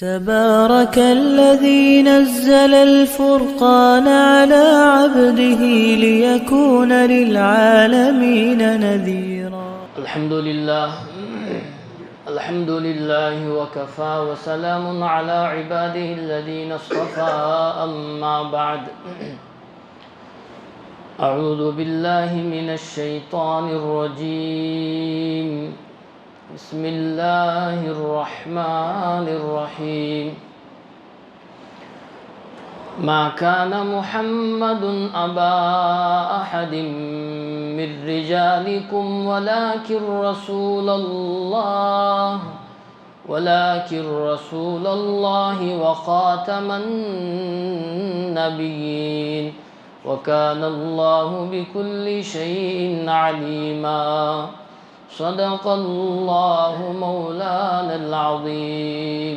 تبارك الذي نزل الفرقان على عبده ليكون للعالمين نذيرا. الحمد لله وكفى وسلام على عباده الذين اصطفى. أما بعد، أعوذ بالله من الشيطان الرجيم. بسم الله الرحمن الرحيم. ما كان محمد أبا أحد من رجالكم ولكن رسول الله وخاتم النبيين وكان الله بكل شيء عليما. صدق الله مولانا العظيم.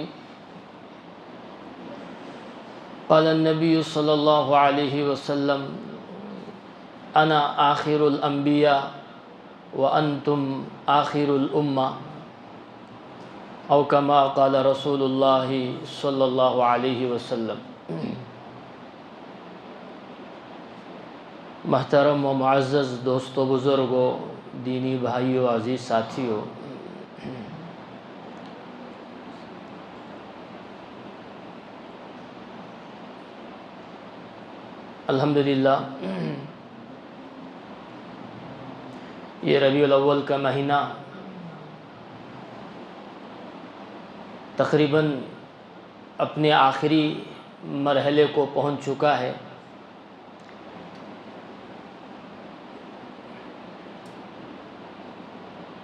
قال النبي صلى الله عليه وسلم: أنا آخر الأنبياء وأنتم آخر الأمة، أو كما قال رسول الله صلى الله عليه وسلم. محترم و معزز دوستو، بزرگوں، دینی بھائیوں، عزیز ساتھیوں، الحمدللہ یہ ربیع الاول کا مہینہ تقریباً اپنے آخری مرحلے کو پہنچ چکا ہے.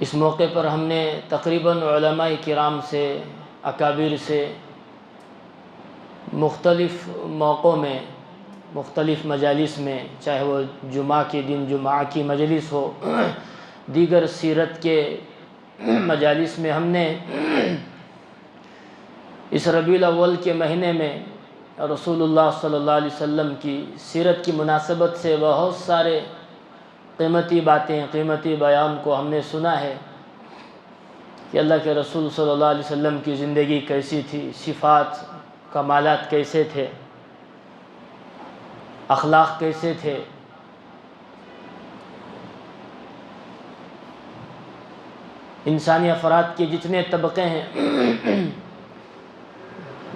اس موقع پر ہم نے تقریباً علماء کرام سے، اکابر سے مختلف موقعوں میں، مختلف مجالس میں، چاہے وہ جمعہ کے دن جمعہ کی مجلس ہو، دیگر سیرت کے مجالس میں، ہم نے اس ربیع الاول کے مہینے میں رسول اللہ صلی اللہ علیہ وسلم کی سیرت کی مناسبت سے بہت سارے قیمتی باتیں، قیمتی بیان کو ہم نے سنا ہے کہ اللہ کے رسول صلی اللہ علیہ وسلم کی زندگی کیسی تھی، صفات، کمالات کیسے تھے، اخلاق کیسے تھے. انسانی افراد کے جتنے طبقے ہیں،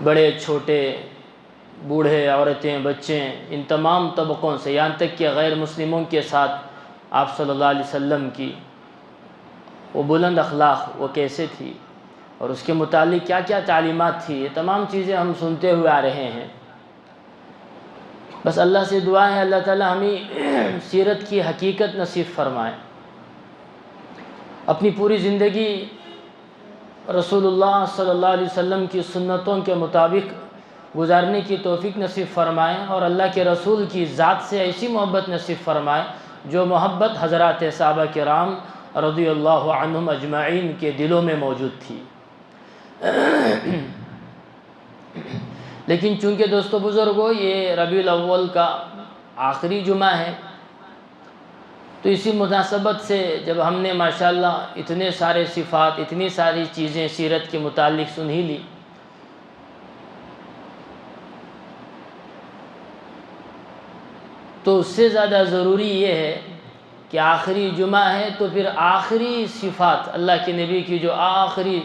بڑے چھوٹے، بوڑھے، عورتیں، بچے، ان تمام طبقوں سے، یہاں تک کہ غیر مسلموں کے ساتھ آپ صلی اللہ علیہ وسلم کی وہ بلند اخلاق وہ کیسے تھی، اور اس کے متعلق کیا کیا تعلیمات تھی، یہ تمام چیزیں ہم سنتے ہوئے آ رہے ہیں. بس اللہ سے دعا ہے اللہ تعالی ہمیں سیرت کی حقیقت نصیب فرمائے، اپنی پوری زندگی رسول اللہ صلی اللہ علیہ وسلم کی سنتوں کے مطابق گزارنے کی توفیق نصیب فرمائے، اور اللہ کے رسول کی ذات سے ایسی محبت نصیب فرمائے جو محبت حضرات صحابہ کرام رضی اللہ عنہم اجمعین کے دلوں میں موجود تھی. لیکن چونکہ دوستو بزرگوں یہ ربیع الاول کا آخری جمعہ ہے، تو اسی مناسبت سے جب ہم نے ماشاءاللہ اتنے سارے صفات، اتنی ساری چیزیں سیرت کے متعلق سن ہی لی، تو اس سے زیادہ ضروری یہ ہے کہ آخری جمعہ ہے تو پھر آخری صفات، اللہ کے نبی کی جو آخری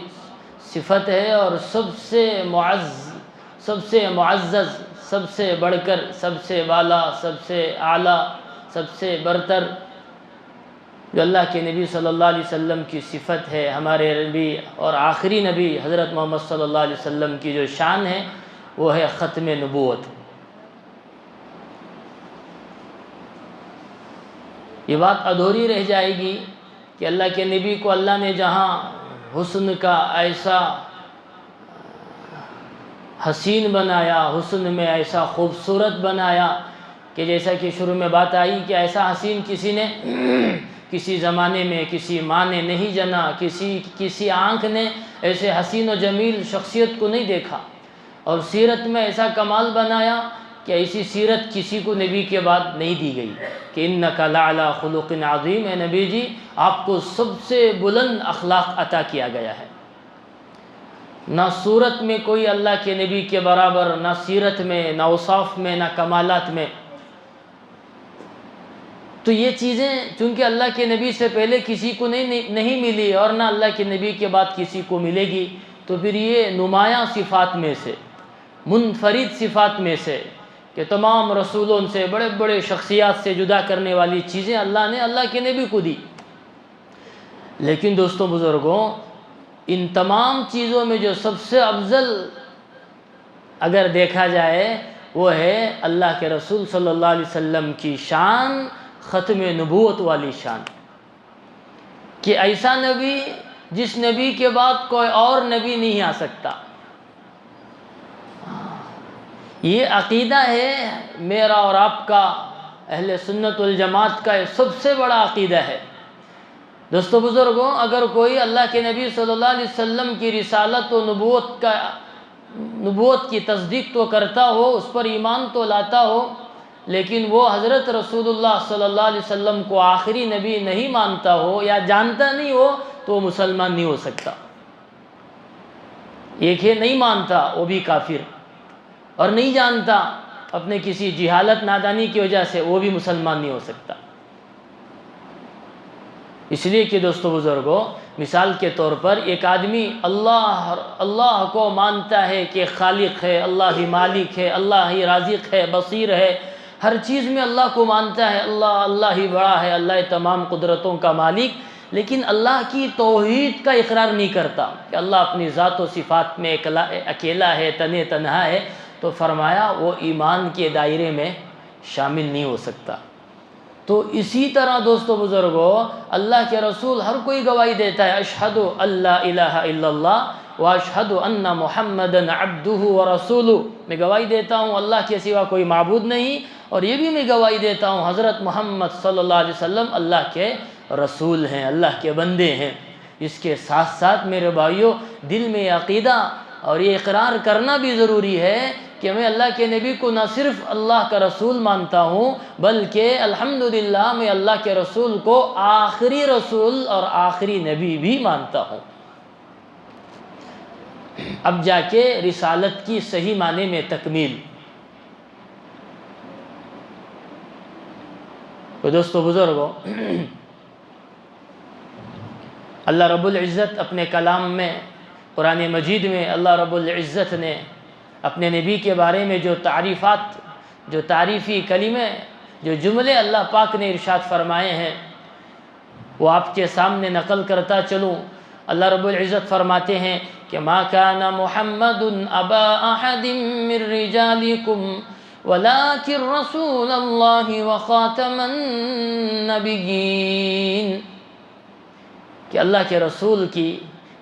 صفت ہے اور سب سے معزز، سب سے بڑھ کر، سب سے بالا، سب سے اعلیٰ، سب سے برتر جو اللہ کے نبی صلی اللہ علیہ وسلم کی صفت ہے، ہمارے نبی اور آخری نبی حضرت محمد صلی اللہ علیہ وسلم کی جو شان ہے وہ ہے ختم نبوت. یہ بات ادھوری رہ جائے گی کہ اللہ کے نبی کو اللہ نے جہاں حسن کا ایسا حسین بنایا، حسن میں ایسا خوبصورت بنایا کہ جیسا کہ شروع میں بات آئی کہ ایسا حسین کسی نے کسی زمانے میں کسی ماں نے نہیں جنا، کسی آنکھ نے ایسے حسین و جمیل شخصیت کو نہیں دیکھا، اور سیرت میں ایسا کمال بنایا کہ ایسی سیرت کسی کو نبی کے بعد نہیں دی گئی کہ انک لعلی خلق عظیم، اے نبی جی آپ کو سب سے بلند اخلاق عطا کیا گیا ہے. نہ صورت میں کوئی اللہ کے نبی کے برابر، نہ سیرت میں، نہ اوصاف میں، نہ کمالات میں۔ تو یہ چیزیں چونکہ اللہ کے نبی سے پہلے کسی کو نہیں ملی اور نہ اللہ کے نبی کے بعد کسی کو ملے گی، تو پھر یہ نمایاں صفات میں سے، منفرد صفات میں سے کہ تمام رسولوں سے، بڑے بڑے شخصیات سے جدا کرنے والی چیزیں اللہ نے اللہ کے نبی کو دی۔ لیکن دوستوں بزرگوں، ان تمام چیزوں میں جو سب سے افضل اگر دیکھا جائے وہ ہے اللہ کے رسول صلی اللہ علیہ وسلم کی شان، ختم نبوت والی شان، کہ ایسا نبی جس نبی کے بعد کوئی اور نبی نہیں آ سکتا۔ یہ عقیدہ ہے میرا اور آپ کا، اہل سنت والجماعت کا سب سے بڑا عقیدہ ہے۔ دوستو بزرگوں، اگر کوئی اللہ کے نبی صلی اللہ علیہ وسلم کی رسالت و نبوت کی تصدیق تو کرتا ہو، اس پر ایمان تو لاتا ہو، لیکن وہ حضرت رسول اللہ صلی اللہ علیہ وسلم کو آخری نبی نہیں مانتا ہو یا جانتا نہیں ہو، تو وہ مسلمان نہیں ہو سکتا۔ ایک ہے نہیں مانتا، وہ بھی کافر، اور نہیں جانتا اپنے کسی جہالت نادانی کی وجہ سے، وہ بھی مسلمان نہیں ہو سکتا۔ اس لیے کہ دوستو بزرگوں، مثال کے طور پر ایک آدمی اللہ کو مانتا ہے کہ خالق ہے، اللہ ہی مالک ہے، اللہ ہی رازق ہے، بصیر ہے، ہر چیز میں اللہ کو مانتا ہے، اللہ ہی بڑا ہے، اللہ تمام قدرتوں کا مالک، لیکن اللہ کی توحید کا اقرار نہیں کرتا کہ اللہ اپنی ذات و صفات میں اکیلا ہے، تنہا ہے، تو فرمایا وہ ایمان کے دائرے میں شامل نہیں ہو سکتا۔ تو اسی طرح دوستو بزرگوں، اللہ کے رسول ہر کوئی گواہی دیتا ہے، اشہد اللہ الہ الا اللہ واشہد ان محمدًا عبدہ ورسولہ، میں گواہی دیتا ہوں اللہ کے سوا کوئی معبود نہیں، اور یہ بھی میں گواہی دیتا ہوں حضرت محمد صلی اللہ علیہ وسلم اللہ کے رسول ہیں، اللہ کے بندے ہیں۔ اس کے ساتھ ساتھ میرے بھائیوں، دل میں عقیدہ اور یہ اقرار کرنا بھی ضروری ہے کہ میں اللہ کے نبی کو نہ صرف اللہ کا رسول مانتا ہوں، بلکہ الحمدللہ میں اللہ کے رسول کو آخری رسول اور آخری نبی بھی مانتا ہوں۔ اب جا کے رسالت کی صحیح معنی میں تکمیل۔ تو دوستو بزرگوں، اللہ رب العزت اپنے کلام میں، قرآن مجید میں اللہ رب العزت نے اپنے نبی کے بارے میں جو تعریفات، جو تعریفی کلمے، جو جملے اللہ پاک نے ارشاد فرمائے ہیں، وہ آپ کے سامنے نقل کرتا چلوں۔ اللہ رب العزت فرماتے ہیں کہ ما کان محمد ابا احد من رجالکم ولکن رسول اللہ وخاتم النبیین، کہ اللہ کے رسول کی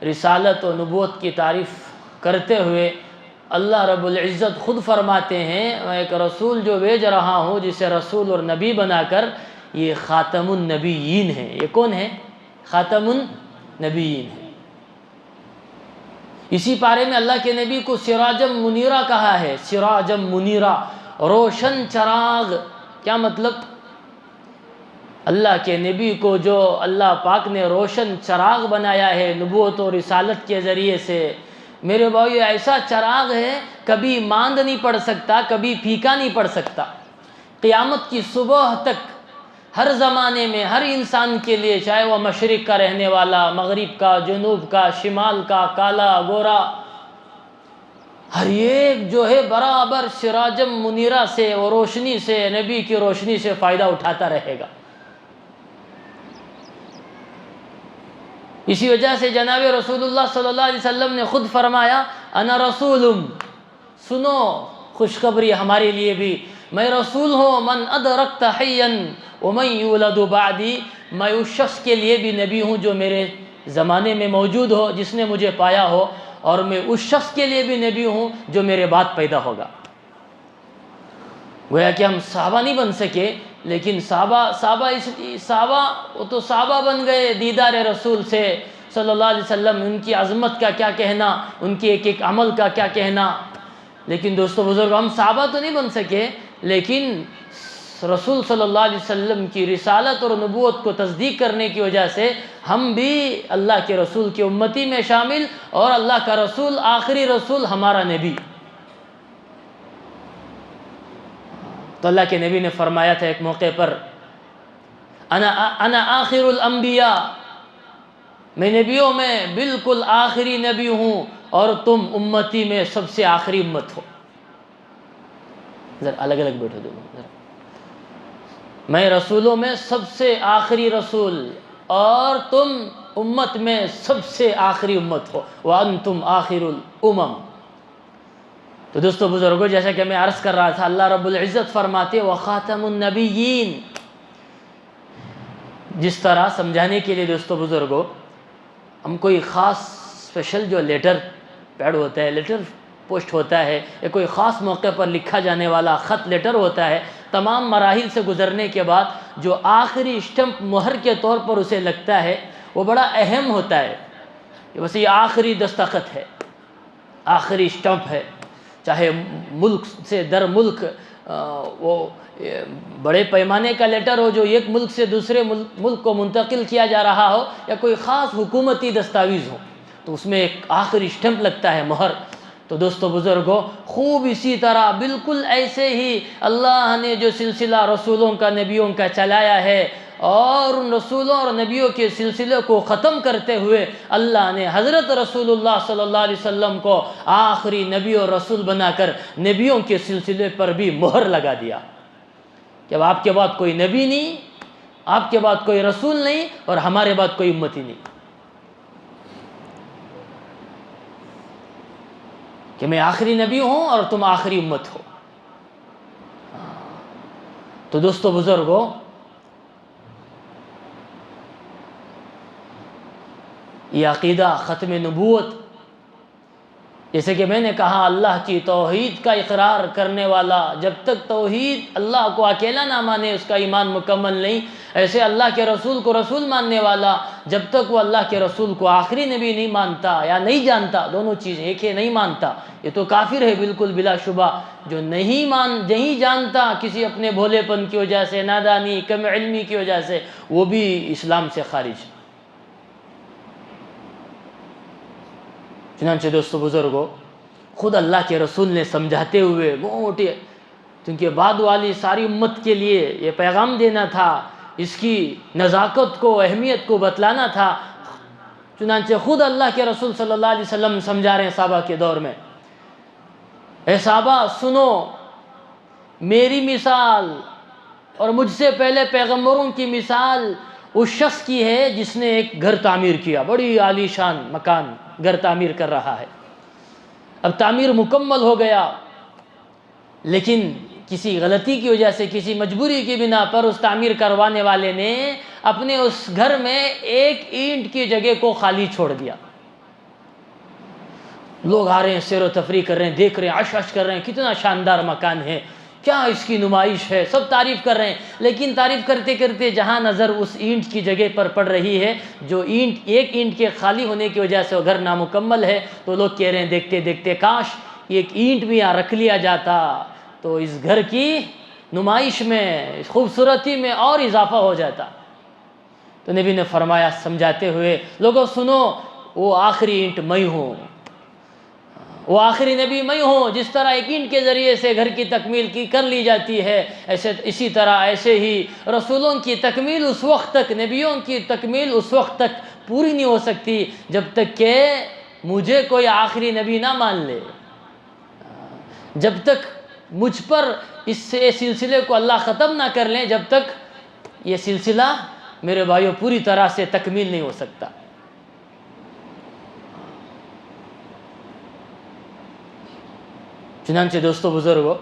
رسالت و نبوت کی تعریف کرتے ہوئے اللہ رب العزت خود فرماتے ہیں، میں ایک رسول جو بھیج رہا ہوں جسے رسول اور نبی بنا کر، یہ خاتم النبیین ہیں۔ یہ کون ہے؟ خاتم النبیین ہیں۔ اسی پارے میں اللہ کے نبی کو سراجم منیرہ کہا ہے، سراجم منیرہ، روشن چراغ۔ کیا مطلب؟ اللہ کے نبی کو جو اللہ پاک نے روشن چراغ بنایا ہے نبوت و رسالت کے ذریعے سے، میرے بھائی ایسا چراغ ہے کبھی ماند نہیں پڑ سکتا، کبھی پھیکا نہیں پڑ سکتا۔ قیامت کی صبح تک ہر زمانے میں ہر انسان کے لیے، چاہے وہ مشرق کا رہنے والا، مغرب کا، جنوب کا، شمال کا، کالا گورا، ہر ایک جو ہے برابر سراجم منیرہ سے، وہ روشنی سے، نبی کی روشنی سے فائدہ اٹھاتا رہے گا۔ اسی وجہ سے جناب رسول اللہ صلی اللہ علیہ وسلم نے خود فرمایا، انا رسول، سنو خوشخبری ہمارے لیے بھی، میں رسول ہوں، من ادرکت حیا ومن یولد بعدی، میں اس شخص کے لیے بھی نبی ہوں جو میرے زمانے میں موجود ہو، جس نے مجھے پایا ہو، اور میں اس شخص کے لیے بھی نبی ہوں جو میرے بعد پیدا ہوگا۔ گویا کہ ہم صحابہ نہیں بن سکے، لیکن صحابہ وہ تو صحابہ بن گئے دیدار رسول سے صلی اللہ علیہ وسلم، ان کی عظمت کا کیا کہنا، ان کے ایک ایک عمل کا کیا کہنا۔ لیکن دوستو بزرگ، ہم صحابہ تو نہیں بن سکے، لیکن رسول صلی اللہ علیہ وسلم کی رسالت اور نبوت کو تصدیق کرنے کی وجہ سے ہم بھی اللہ کے رسول کی امتی میں شامل، اور اللہ کا رسول آخری رسول ہمارا نبی۔ تو اللہ کے نبی نے فرمایا تھا ایک موقع پر، انا آخر الانبیاء، میں نبیوں میں بالکل آخری نبی ہوں، اور تم امتی میں سب سے آخری امت ہو۔ ذرا الگ الگ بیٹھو دونوں ذرا۔ میں رسولوں میں سب سے آخری رسول، اور تم امت میں سب سے آخری امت ہو، وانتم آخر الامم۔ تو دوستو بزرگوں، جیسا کہ میں عرض کر رہا تھا، اللہ رب العزت فرماتے وخاتم النبیین۔ جس طرح سمجھانے کے لیے دوستو بزرگوں، ہم کوئی خاص اسپیشل جو لیٹر پیڈ ہوتا ہے، لیٹر پوسٹ ہوتا ہے، یا کوئی خاص موقع پر لکھا جانے والا خط لیٹر ہوتا ہے، تمام مراحل سے گزرنے کے بعد جو آخری اسٹمپ مہر کے طور پر اسے لگتا ہے، وہ بڑا اہم ہوتا ہے۔ بس یہ آخری دستخط ہے، آخری اسٹمپ ہے، چاہے ملک سے در ملک وہ بڑے پیمانے کا لیٹر ہو جو ایک ملک سے دوسرے ملک کو منتقل کیا جا رہا ہو، یا کوئی خاص حکومتی دستاویز ہو، تو اس میں ایک آخری اسٹمپ لگتا ہے، مہر۔ تو دوستو بزرگوں، خوب اسی طرح بالکل ایسے ہی اللہ نے جو سلسلہ رسولوں کا، نبیوں کا چلایا ہے، اور ان رسولوں اور نبیوں کے سلسلے کو ختم کرتے ہوئے اللہ نے حضرت رسول اللہ صلی اللہ علیہ وسلم کو آخری نبی اور رسول بنا کر نبیوں کے سلسلے پر بھی مہر لگا دیا کہ اب آپ کے بعد کوئی نبی نہیں، آپ کے بعد کوئی رسول نہیں، اور ہمارے بعد کوئی امتی نہیں، کہ میں آخری نبی ہوں اور تم آخری امت ہو۔ تو دوستو بزرگوں، یہ عقیدہ ختم نبوت، جیسے کہ میں نے کہا، اللہ کی توحید کا اقرار کرنے والا جب تک توحید اللہ کو اکیلا نہ مانے اس کا ایمان مکمل نہیں، ایسے اللہ کے رسول کو رسول ماننے والا جب تک وہ اللہ کے رسول کو آخری نبی نہیں مانتا یا نہیں جانتا، دونوں چیزیں ایک ہے، نہیں مانتا، یہ تو کافر ہے بالکل بلا شبہ۔ جو نہیں جانتا کسی اپنے بھولے پن کی وجہ سے، نادانی، کم علمی کی وجہ سے، وہ بھی اسلام سے خارج ہے۔ چنانچہ دوستو بزرگوں، خود اللہ کے رسول نے سمجھاتے ہوئے موٹے، کیونکہ بعد والی ساری امت کے لیے یہ پیغام دینا تھا، اس کی نزاکت کو، اہمیت کو بتلانا تھا، چنانچہ خود اللہ کے رسول صلی اللہ علیہ وسلم سمجھا رہے ہیں صحابہ کے دور میں، اے صحابہ سنو، میری مثال اور مجھ سے پہلے پیغمبروں کی مثال اس شخص کی ہے جس نے ایک گھر تعمیر کیا، بڑی عالی شان مکان گھر تعمیر کر رہا ہے، اب تعمیر مکمل ہو گیا، لیکن کسی غلطی کی وجہ سے، کسی مجبوری کی بنا پر اس تعمیر کروانے والے نے اپنے اس گھر میں ایک اینٹ کی جگہ کو خالی چھوڑ دیا۔ لوگ آ رہے ہیں، سیر و تفریح کر رہے ہیں، دیکھ رہے ہیں، عش عش کر رہے ہیں، کتنا شاندار مکان ہے، کیا اس کی نمائش ہے، سب تعریف کر رہے ہیں، لیکن تعریف کرتے کرتے جہاں نظر اس اینٹ کی جگہ پر پڑ رہی ہے، جو ایک اینٹ کے خالی ہونے کی وجہ سے وہ گھر نامکمل ہے، تو لوگ کہہ رہے ہیں دیکھتے دیکھتے کاش ایک اینٹ بھی یہاں رکھ لیا جاتا تو اس گھر کی نمائش میں، اس خوبصورتی میں اور اضافہ ہو جاتا۔ تو نبی نے فرمایا سمجھاتے ہوئے، لوگوں سنو، وہ آخری اینٹ میں ہوں، وہ آخری نبی میں ہوں۔ جس طرح ایک اینٹ کے ذریعے سے گھر کی تکمیل کر لی جاتی ہے، اسی طرح ایسے ہی رسولوں کی تکمیل اس وقت تک، نبیوں کی تکمیل اس وقت تک پوری نہیں ہو سکتی جب تک کہ مجھے کوئی آخری نبی نہ مان لے، جب تک مجھ پر اس سلسلے کو اللہ ختم نہ کر لیں، جب تک یہ سلسلہ میرے بھائیوں پوری طرح سے تکمیل نہیں ہو سکتا۔ چنانچہ دوستو بزرگوں،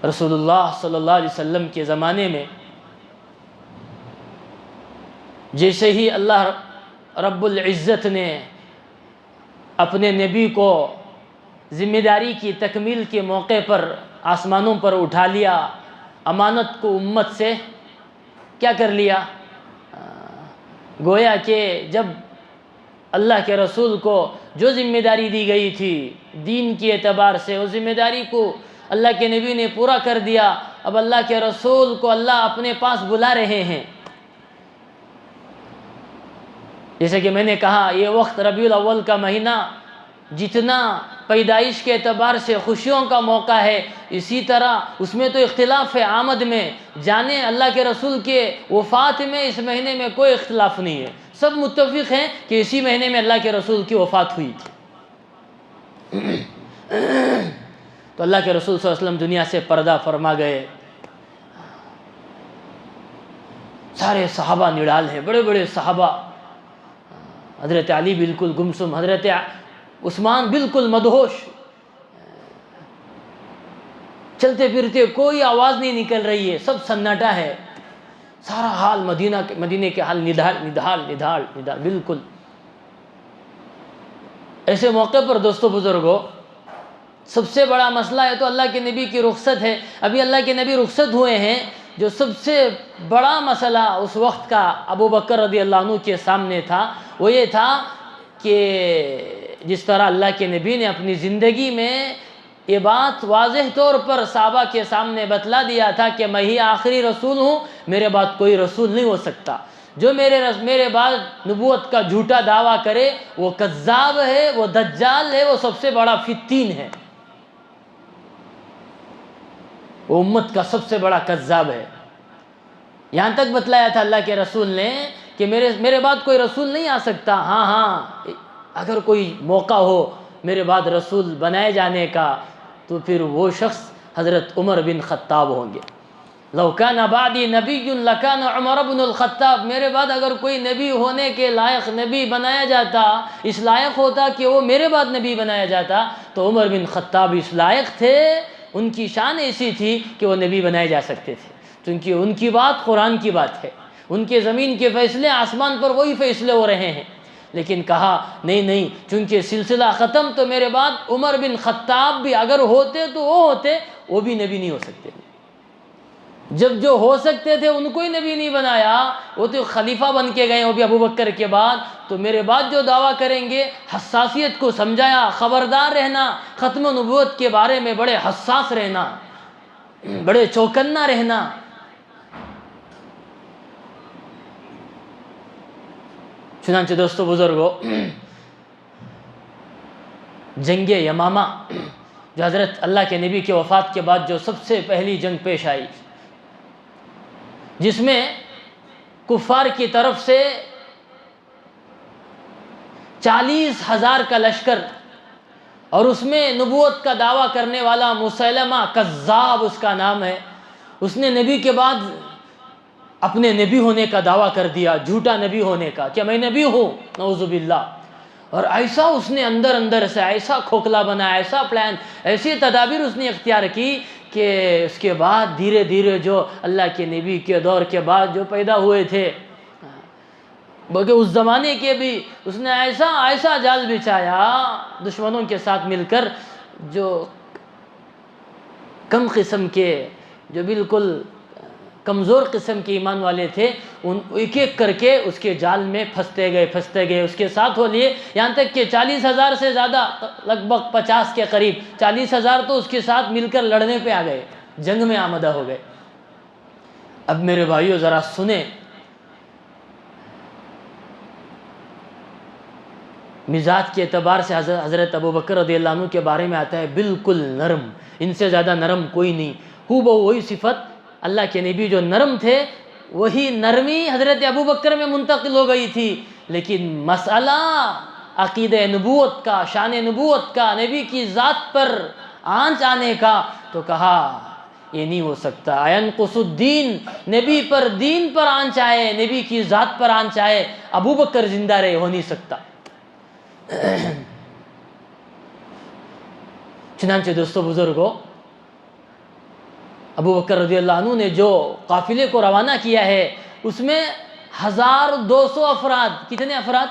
رسول اللہ صلی اللہ علیہ وسلم کے زمانے میں جیسے ہی اللہ رب العزت نے اپنے نبی کو ذمہ داری کی تکمیل کے موقع پر آسمانوں پر اٹھا لیا، امانت کو امت سے کیا کر لیا، گویا کہ جب اللہ کے رسول کو جو ذمہ داری دی گئی تھی دین کے اعتبار سے، اس ذمہ داری کو اللہ کے نبی نے پورا کر دیا، اب اللہ کے رسول کو اللہ اپنے پاس بلا رہے ہیں۔ جیسے کہ میں نے کہا یہ وقت ربیع الاول کا مہینہ جتنا پیدائش کے اعتبار سے خوشیوں کا موقع ہے، اسی طرح اس میں تو اختلاف ہے آمد میں، جانے اللہ کے رسول کے وفات میں اس مہینے میں کوئی اختلاف نہیں ہے، سب متفق ہیں کہ اسی مہینے میں اللہ کے رسول کی وفات ہوئی تھی۔ تو اللہ کے رسول صلی اللہ علیہ وسلم دنیا سے پردہ فرما گئے۔ سارے صحابہ نڈال ہیں، بڑے بڑے صحابہ، حضرت علی بالکل گمسم، حضرت عثمان بالکل مدہوش، چلتے پھرتے کوئی آواز نہیں نکل رہی ہے، سب سناٹا ہے، سارا حال مدینے کے حال ندھال بالکل۔ ایسے موقع پر دوستو بزرگوں، سب سے بڑا مسئلہ ہے تو اللہ کے نبی کی رخصت ہے۔ ابھی اللہ کے نبی رخصت ہوئے ہیں، جو سب سے بڑا مسئلہ اس وقت کا ابو بکر رضی اللہ عنہ کے سامنے تھا وہ یہ تھا کہ جس طرح اللہ کے نبی نے اپنی زندگی میں یہ بات واضح طور پر صحابہ کے سامنے بتلا دیا تھا کہ میں ہی آخری رسول ہوں، میرے بعد کوئی رسول نہیں ہو سکتا، جو میرے بعد نبوت کا جھوٹا دعویٰ کرے وہ کذاب ہے، وہ دجال ہے، وہ سب سے بڑا فتین ہے، وہ امت کا سب سے بڑا کذاب ہے۔ یہاں تک بتلایا تھا اللہ کے رسول نے کہ میرے بعد کوئی رسول نہیں آ سکتا، ہاں اگر کوئی موقع ہو میرے بعد رسول بنائے جانے کا تو پھر وہ شخص حضرت عمر بن خطاب ہوں گے۔ لو کان بعدی نبی لکان عمر بن الخطاب، میرے بعد اگر کوئی نبی ہونے کے لائق نبی بنایا جاتا، اس لائق ہوتا کہ وہ میرے بعد نبی بنایا جاتا تو عمر بن خطاب اس لائق تھے، ان کی شان ایسی تھی کہ وہ نبی بنائے جا سکتے تھے، کیونکہ ان کی بات قرآن کی بات ہے، ان کے زمین کے فیصلے آسمان پر وہی فیصلے ہو رہے ہیں۔ لیکن کہا نہیں، چونکہ سلسلہ ختم تو میرے بعد عمر بن خطاب بھی اگر ہوتے تو وہ بھی نبی نہیں ہو سکتے، جب جو ہو سکتے تھے ان کو ہی نبی نہیں بنایا، وہ تو خلیفہ بن کے گئے وہ بھی ابو بکر کے بعد، تو میرے بعد جو دعویٰ کریں گے حساسیت کو سمجھایا، خبردار رہنا، ختم نبوت کے بارے میں بڑے حساس رہنا، بڑے چوکنا رہنا۔ چنانچہ دوستو بزرگوں، جنگ یمامہ جو حضرت اللہ کے نبی کے وفات کے بعد جو سب سے پہلی جنگ پیش آئی، جس میں کفار کی طرف سے 40,000 کا لشکر، اور اس میں نبوت کا دعویٰ کرنے والا مسیلمہ کذاب اس کا نام ہے، اس نے نبی کے بعد اپنے نبی ہونے کا دعویٰ کر دیا، جھوٹا نبی ہونے کا کہ میں نبی ہوں، نعوذ باللہ۔ اور ایسا اس نے اندر سے ایسا کھوکھلا بنا، ایسا پلان، ایسی تدابیر اس نے اختیار کی کہ اس کے بعد دھیرے دھیرے جو اللہ کے نبی کے دور کے بعد جو پیدا ہوئے تھے، بلکہ اس زمانے کے بھی اس نے ایسا جال بچھایا دشمنوں کے ساتھ مل کر، جو کم قسم کے، جو بالکل کمزور قسم کے ایمان والے تھے، ان ایک ایک کر کے اس کے جال میں پھنستے گئے، اس کے ساتھ ہو لیے، یہاں تک کہ 40,000 سے زیادہ، لگ بھگ 50 کے قریب، 40,000 تو اس کے ساتھ مل کر لڑنے پہ آ گئے، جنگ میں آمدہ ہو گئے۔ اب میرے بھائیو ذرا سنیں، مزاج کے اعتبار سے حضرت ابو بکر رضی اللہ عنہ کے بارے میں آتا ہے بالکل نرم، ان سے زیادہ نرم کوئی نہیں، وہی صفت، اللہ کے نبی جو نرم تھے وہی نرمی حضرت ابو بکر میں منتقل ہو گئی تھی، لیکن مسئلہ عقیدہ نبوت کا، شان نبوت کا، نبی کی ذات پر آنچ آنے کا، تو کہا یہ نہیں ہو سکتا، ینقص الدین، نبی پر دین پر آنچ آئے، نبی کی ذات پر آنچ آئے، ابو بکر زندہ رہے، ہو نہیں سکتا۔ چنانچہ دوستو بزرگوں، ابو بکر رضی اللہ عنہ نے جو قافلے کو روانہ کیا ہے اس میں 1200 افراد، کتنے افراد؟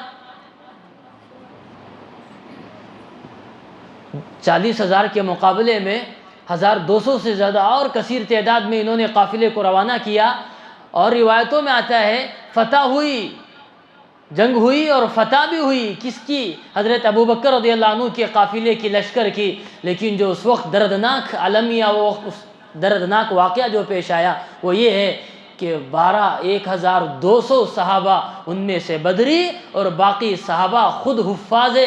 40,000 کے مقابلے میں 1200 سے زیادہ اور کثیر تعداد میں انہوں نے قافلے کو روانہ کیا، اور روایتوں میں آتا ہے فتح ہوئی، جنگ ہوئی اور فتح بھی ہوئی، کس کی؟ حضرت ابو بکر رضی اللہ عنہ کے قافلے کی، لشکر کی۔ لیکن جو اس وقت دردناک عالمیہ وہ دردناک واقعہ جو پیش آیا وہ یہ ہے کہ 1200 صحابہ ان میں سے بدری اور باقی صحابہ خود حفاظ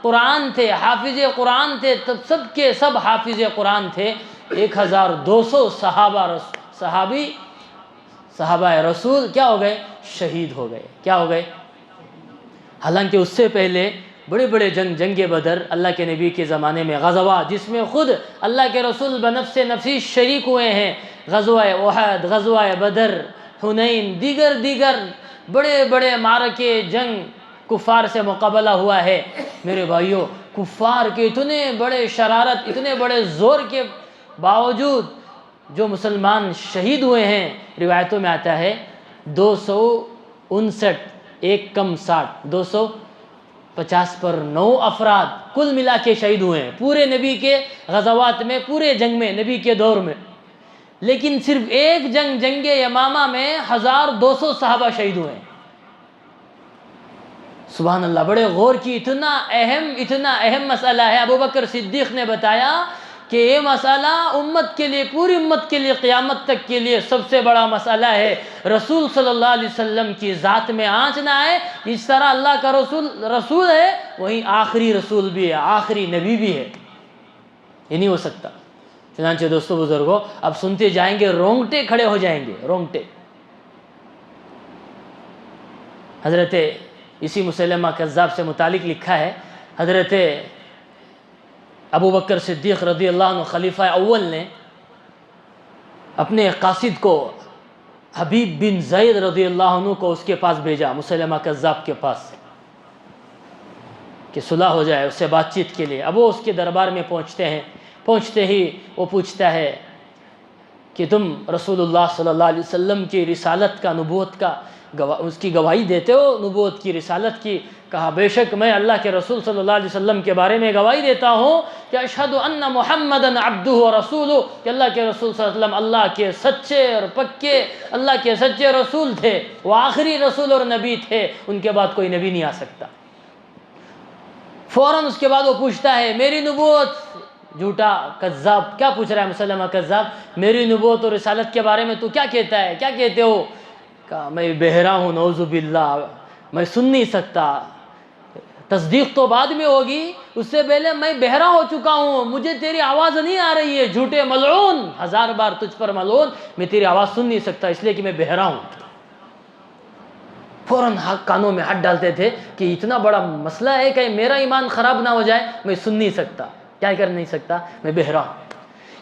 قرآن تھے، حافظ قرآن تھے، تب سب کے سب حافظ قرآن تھے۔ 1200 صحابہ رسول کیا ہو گئے؟ شہید ہو گئے۔ کیا ہو گئے؟ حالانکہ اس سے پہلے بڑے بڑے جنگ بدر اللہ کے نبی کے زمانے میں غزوات، جس میں خود اللہ کے رسول بنفس نفسی شریک ہوئے ہیں، غزوہ احد، غزوہ بدر، حنین، دیگر بڑے بڑے معرکے، جنگ کفار سے مقابلہ ہوا ہے۔ میرے بھائیوں، کفار کے اتنے بڑے شرارت، اتنے بڑے زور کے باوجود جو مسلمان شہید ہوئے ہیں، روایتوں میں آتا ہے 259، ایک کم 60، 250 پر 9 افراد کل ملا کے شہید ہوئے ہیں پورے نبی کے غزوات میں، پورے جنگ میں، نبی کے دور میں۔ لیکن صرف ایک جنگ یمامہ میں 1200 صحابہ شہید ہوئے ہیں۔ سبحان اللہ، بڑے غور کی، اتنا اہم مسئلہ ہے۔ ابو بکر صدیق نے بتایا کہ یہ مسئلہ امت کے لیے، پوری امت کے لیے، قیامت تک کے لیے سب سے بڑا مسئلہ ہے۔ رسول صلی اللہ علیہ وسلم کی ذات میں آنچ نہ آئے۔ جس طرح اللہ کا رسول ہے، وہیں آخری رسول بھی ہے، آخری نبی بھی ہے، یہ نہیں ہو سکتا۔ چنانچہ دوستو بزرگوں، اب سنتے جائیں گے، رونگٹے کھڑے ہو جائیں گے، رونگٹے۔ حضرت اسی مسلمہ کذاب سے متعلق لکھا ہے، حضرت ابو بکر صدیق رضی اللہ عنہ خلیفہ اول نے اپنے قاصد کو، حبیب بن زید رضی اللہ عنہ کو اس کے پاس بھیجا، مسلمہ کذاب کے پاس، کہ صلح ہو جائے، اس سے بات چیت کے لیے۔ اب وہ اس کے دربار میں پہنچتے ہیں، پہنچتے ہی وہ پوچھتا ہے کہ تم رسول اللہ صلی اللہ علیہ وسلم کی رسالت کا، نبوت کا اس کی گواہی دیتے ہو، نبوت کی، رسالت کی؟ کہا بے شک میں اللہ کے رسول صلی اللہ علیہ وسلم کے بارے میں گواہی دیتا ہوں کہ اشہد ان محمدًا عبدہ ورسولہ، کہ اللہ کے رسول صلی اللہ علیہ وسلم اللہ کے سچے اور پکے، اللہ کے سچے رسول تھے، وہ آخری رسول اور نبی تھے، ان کے بعد کوئی نبی نہیں آ سکتا۔ فوراً اس کے بعد وہ پوچھتا ہے میری نبوت، جھوٹا کذاب، کیا پوچھ رہا ہے مسلمہ کذاب؟ میری نبوت اور رسالت کے بارے میں تو کیا کہتا ہے، کیا کہتے ہو؟ کہا میں بہرا ہوں، نعوذ باللہ، میں سن نہیں سکتا، تصدیق تو بعد میں ہوگی، اس سے پہلے میں بہرا ہو چکا ہوں، مجھے تیری آواز نہیں آ رہی ہے، جھوٹے ملعون، 1000 بار تجھ پر ملعون، میں تیری آواز سن نہیں سکتا اس لیے کہ میں بہرا ہوں۔ فوراً کانوں میں ہاتھ ڈالتے تھے کہ اتنا بڑا مسئلہ ہے کہ میرا ایمان خراب نہ ہو جائے، میں سن نہیں سکتا، کیا کر نہیں سکتا، میں بہرا ہوں۔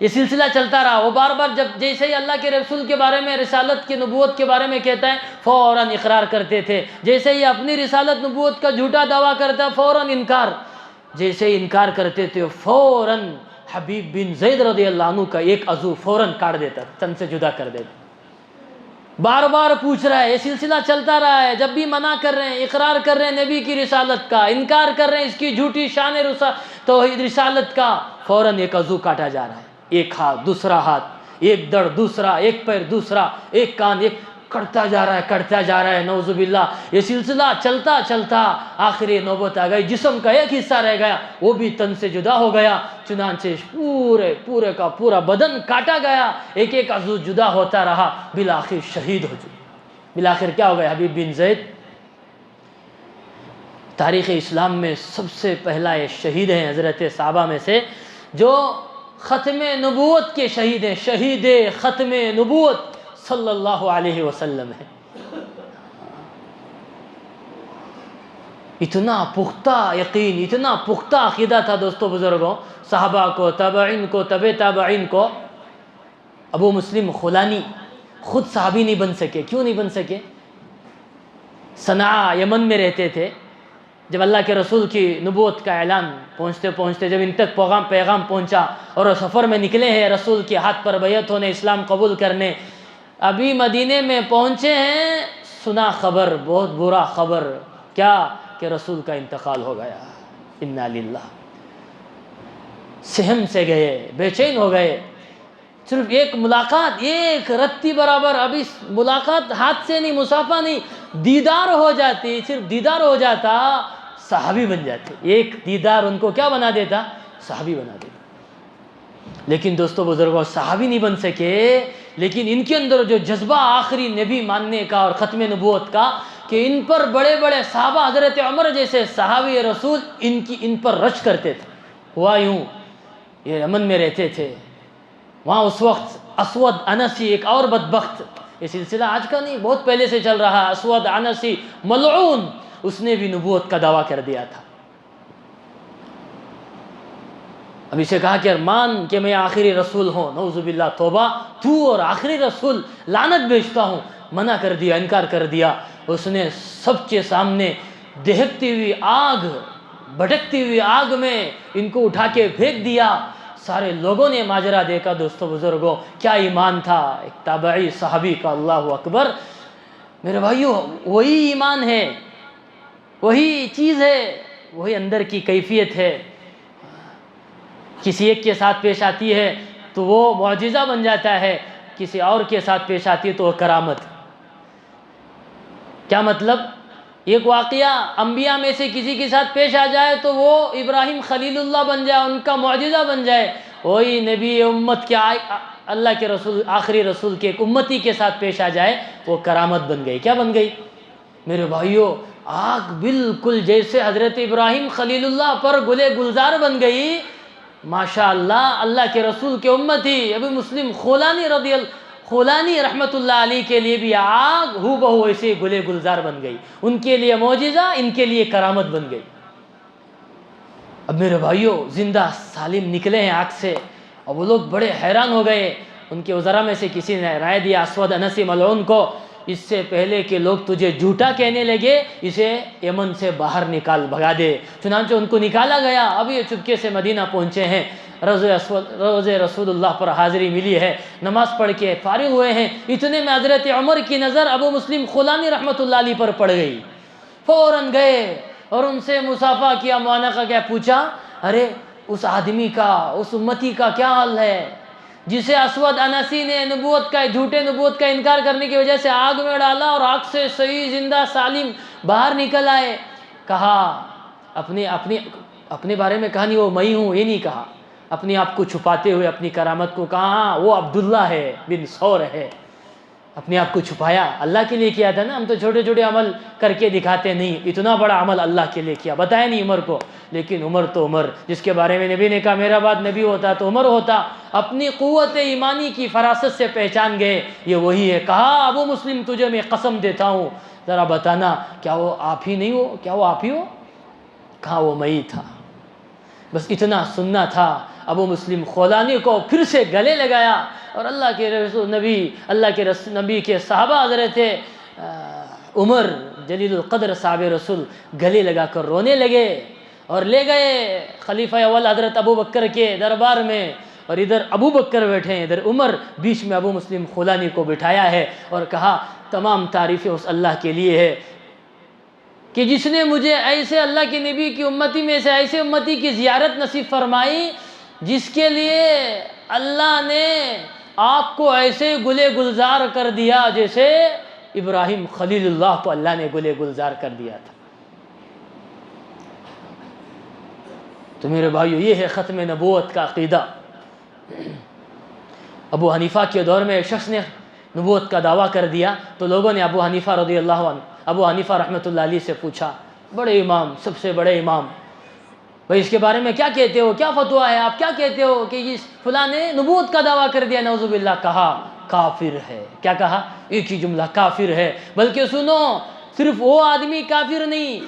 یہ سلسلہ چلتا رہا، وہ بار بار جب جیسے ہی اللہ کے رسول کے بارے میں، رسالت کی، نبوت کے بارے میں کہتا ہے، فوراً اقرار کرتے تھے۔ جیسے ہی اپنی رسالت، نبوت کا جھوٹا دعویٰ کرتا، فوراً انکار۔ جیسے ہی انکار کرتے تھے، فوراً حبیب بن زید رضی اللہ عنہ کا ایک عضو فوراً کاٹ دیتا، تن سے جدا کر دیتا۔ بار بار پوچھ رہا ہے، یہ سلسلہ چلتا رہا ہے، جب بھی منع کر رہے ہیں، اقرار کر رہے ہیں نبی کی رسالت کا، انکار کر رہے ہیں اس کی جھوٹی شان توحید رسالت کا، فوراً ایک عضو کاٹا جا رہا ہے، ایک ہاتھ، دوسرا ہاتھ، ایک دڑ دوسرا، ایک پیر دوسرا، ایک کان، ایک کٹتا جا رہا ہے، نعوذ باللہ۔ یہ سلسلہ چلتا چلتا آخری نوبت آ گئی، جسم کا ایک حصہ رہ گیا، وہ بھی تن سے جدا ہو گیا، چنانچہ پورے کا پورا بدن کاٹا گیا، ایک ایک عضو جدا ہوتا رہا، بالآخر شہید ہو چکے۔ بالآخر کیا ہو گیا؟ حبیب بن زید تاریخ اسلام میں سب سے پہلا یہ شہید ہیں حضرت صحابہ میں سے، جو ختم نبوت کے شہید ہیں، شہید ختم نبوت صلی اللہ علیہ وسلم ہے۔ اتنا پختہ یقین، اتنا پختہ عقیدہ تھا دوستو بزرگوں، صحابہ کو، تابعین کو، تبع تابعین کو۔ ابو مسلم خولانی خود صحابی نہیں بن سکے، کیوں نہیں بن سکے؟ صنعاء یمن میں رہتے تھے، جب اللہ کے رسول کی نبوت کا اعلان پہنچتے جب ان تک پیغام پہنچا اور سفر میں نکلے ہیں رسول کے ہاتھ پر بیعت ہونے، اسلام قبول کرنے، ابھی مدینے میں پہنچے ہیں، سنا خبر، بہت برا خبر، کیا کہ رسول کا انتقال ہو گیا، انا للہ۔ سہم سے گئے، بے چین ہو گئے، صرف ایک ملاقات، ایک رتی برابر، ابھی ملاقات ہاتھ سے نہیں، مصافحہ نہیں، دیدار ہو جاتی، صرف دیدار ہو جاتا، صحابی بن جاتے۔ ایک دیدار ان کو کیا بنا دیتا؟ صحابی بنا دیتا۔ لیکن دوستو بزرگوں صحابی نہیں بن سکے، لیکن ان کے اندر جو جذبہ آخری نبی ماننے کا اور ختم نبوت کا، کہ ان پر بڑے بڑے صحابہ حضرت عمر جیسے صحابی رسول ان پر رش کرتے تھے۔ ہوا یوں، یہ یمن میں رہتے تھے، وہاں اس وقت اسود انسی ایک اور بدبخت، یہ سلسلہ آج کا نہیں بہت پہلے سے چل رہا، اسود انسی ملعون، اس نے بھی نبوت کا دعویٰ کر دیا تھا۔ اب اسے کہا کہ مان کہ میں آخری رسول ہوں، نعوذ باللہ، توبہ، تو اور آخری رسول، لعنت بھیجتا ہوں، منع کر دیا، انکار کر دیا۔ اس نے سب کے سامنے دہکتی ہوئی آگ، بھٹکتی ہوئی آگ میں ان کو اٹھا کے پھینک دیا۔ سارے لوگوں نے ماجرا دیکھا۔ دوستو بزرگوں، کیا ایمان تھا ایک تابعی صحابی کا، اللہ اکبر۔ میرے بھائیو، وہی ایمان ہے، وہی چیز ہے، وہی اندر کی کیفیت ہے۔ کسی ایک کے ساتھ پیش آتی ہے تو وہ معجزہ بن جاتا ہے، کسی اور کے ساتھ پیش آتی ہے تو وہ کرامت۔ کیا مطلب؟ ایک واقعہ انبیاء میں سے کسی کے ساتھ پیش آ جائے تو وہ ابراہیم خلیل اللہ بن جائے، ان کا معجزہ بن جائے۔ وہی نبی امت کے اللہ کے رسول، آخری رسول کے ایک امتی کے ساتھ پیش آ جائے، وہ کرامت بن گئی۔ کیا بن گئی میرے بھائیو؟ آگ بالکل جیسے حضرت ابراہیم خلیل اللہ پر گلے گلزار بن گئی، ماشاءاللہ اللہ کے رسول کے امتی ابو مسلم خولانی رحمت اللہ علیہ کے لیے بھی آگ ہو بہو ایسے گلے گلزار بن گئی، ان کے لیے معجزہ، ان کے لیے کرامت بن گئی۔ اب میرے بھائیو، زندہ سالم نکلے ہیں آگ سے، اور وہ لوگ بڑے حیران ہو گئے۔ ان کے وزراء میں سے کسی نے رائے دیا اسود انسی ملعون کو، اس سے پہلے کہ لوگ تجھے جھوٹا کہنے لگے، اسے یمن سے باہر نکال، بھگا دے۔ چنانچہ ان کو نکالا گیا۔ اب یہ چپکے سے مدینہ پہنچے ہیں، روض رسول اللہ پر حاضری ملی ہے، نماز پڑھ کے فارغ ہوئے ہیں، اتنے میں حضرت عمر کی نظر ابو مسلم خولانی رحمت اللہ علیہ پر پڑ گئی۔ فوراً گئے اور ان سے مصافحہ کیا، معانقہ کیا، پوچھا، ارے اس آدمی کا، اس امتی کا کیا حال ہے جسے اسود انسی نے نبوت کا، جھوٹے نبوت کا انکار کرنے کی وجہ سے آگ میں ڈالا اور آگ سے صحیح زندہ سالم باہر نکل آئے؟ کہا اپنے بارے میں کہا نہیں وہ میں ہوں، یہ نہیں کہا، اپنے آپ کو چھپاتے ہوئے اپنی کرامت کو کہا وہ عبداللہ ہے بن سور ہے، اپنے آپ کو چھپایا۔ اللہ کے لیے کیا تھا نا، ہم تو چھوٹے چھوٹے عمل کر کے دکھاتے نہیں، اتنا بڑا عمل اللہ کے لیے کیا، بتایا نہیں عمر کو۔ لیکن عمر تو عمر، جس کے بارے میں نبی نے کہا میرا بعد نبی ہوتا تو عمر ہوتا، اپنی قوت ایمانی کی فراست سے پہچان گئے یہ وہی ہے۔ کہا ابو مسلم تجھے میں قسم دیتا ہوں، ذرا بتانا کیا وہ آپ ہی نہیں ہو، کیا وہ آپ ہی ہو؟ کہا وہ میں ہی تھا۔ بس اتنا سننا تھا۔ ابو مسلم خولانی کو پھر سے گلے لگایا، اور اللہ کے رسول نبی کے صحابہ حضرت عمر جلیل القدر صحابہ رسول گلے لگا کر رونے لگے، اور لے گئے خلیفہ اول حضرت ابو بکر کے دربار میں، اور ادھر ابو بکر بیٹھے ہیں، ادھر عمر، بیچ میں ابو مسلم خولانی کو بٹھایا ہے، اور کہا تمام تعریفیں اس اللہ کے لیے ہے کہ جس نے مجھے ایسے اللہ کے نبی کی امتی میں سے ایسے امتی کی زیارت نصیب فرمائی جس کے لیے اللہ نے آپ کو ایسے گلے گلزار کر دیا جیسے ابراہیم خلیل اللہ کو اللہ نے گلے گلزار کر دیا تھا۔ تو میرے بھائیو، یہ ہے ختم نبوت کا عقیدہ۔ ابو حنیفہ کے دور میں ایک شخص نے نبوت کا دعویٰ کر دیا تو لوگوں نے ابو حنیفہ رضی اللہ عنہ، ابو حنیفہ رحمۃ اللہ علیہ سے پوچھا، بڑے امام، سب سے بڑے امام، بھائی اس کے بارے میں کیا کہتے ہو، کیا فتویٰ ہے، آپ کیا کہتے ہو کہ اس فلاں نے نبوت کا دعویٰ کر دیا؟ نعوذ باللہ، کہا کافر ہے۔ کیا کہا؟ ایک ہی جملہ، کافر ہے۔ بلکہ سنو، صرف وہ آدمی کافر نہیں،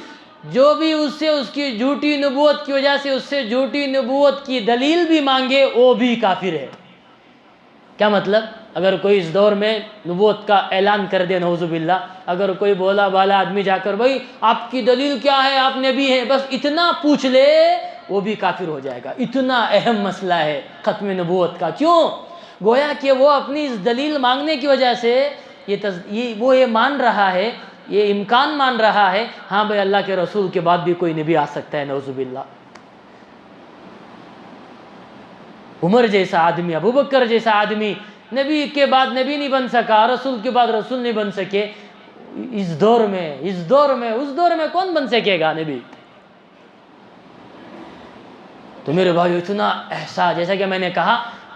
جو بھی اس سے اس کی جھوٹی نبوت کی وجہ سے اس سے جھوٹی نبوت کی دلیل بھی مانگے وہ بھی کافر ہے۔ کیا مطلب؟ اگر کوئی اس دور میں نبوت کا اعلان کر دے، نعوذ باللہ، اگر کوئی بولا بالا آدمی جا کر بھائی آپ کی دلیل کیا ہے، آپ نبی ہیں، بس اتنا پوچھ لے، وہ بھی کافر ہو جائے گا۔ اتنا اہم مسئلہ ہے ختم نبوت کا۔ کیوں؟ گویا کہ وہ اپنی اس دلیل مانگنے کی وجہ سے وہ یہ مان رہا ہے، یہ امکان مان رہا ہے، ہاں بھائی اللہ کے رسول کے بعد بھی کوئی نبی آ سکتا ہے، نعوذ باللہ۔ عمر جیسا آدمی، ابو بکر جیسا آدمی نبی کے بعد نبی نہیں بن سکا، رسول کے بعد رسول نہیں بن سکے، اس دور میں اس دور میں کون بن سکے گا نبی؟ تو میرے بھائی اتنا احساس، جیسا کہ میں نے کہا،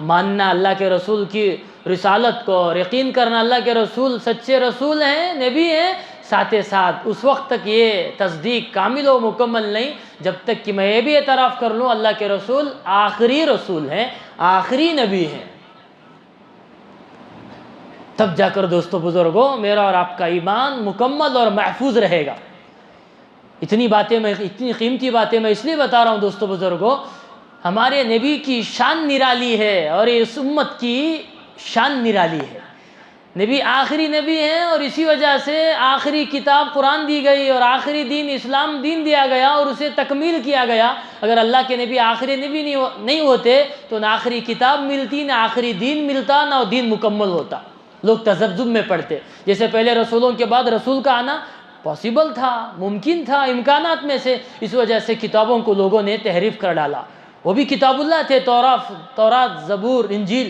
ماننا اللہ کے رسول کی رسالت کو اور یقین کرنا اللہ کے رسول سچے رسول ہیں، نبی ہیں، ساتھ ساتھ اس وقت تک یہ تصدیق کامل و مکمل نہیں جب تک کہ میں یہ بھی اعتراف کر لوں اللہ کے رسول آخری رسول ہیں، آخری نبی ہیں۔ تب جا کر دوستو بزرگوں میرا اور آپ کا ایمان مکمل اور محفوظ رہے گا۔ اتنی قیمتی باتیں میں اس لیے بتا رہا ہوں دوستو بزرگوں، ہمارے نبی کی شان نرالی ہے اور اس امت کی شان نرالی ہے۔ نبی آخری نبی ہیں اور اسی وجہ سے آخری کتاب قرآن دی گئی اور آخری دین اسلام دین دیا گیا اور اسے تکمیل کیا گیا۔ اگر اللہ کے نبی آخری نبی نہیں ہوتے تو نہ آخری کتاب ملتی، نہ آخری دین ملتا، نہ دین مکمل ہوتا۔ لوگ تذبذب میں پڑھتے، جیسے پہلے رسولوں کے بعد رسول کا آنا پاسبل تھا، ممکن تھا، امکانات میں سے، اس وجہ سے کتابوں کو لوگوں نے تحریف کر ڈالا۔ وہ بھی کتاب اللہ تھے، تورات، زبور، انجیل،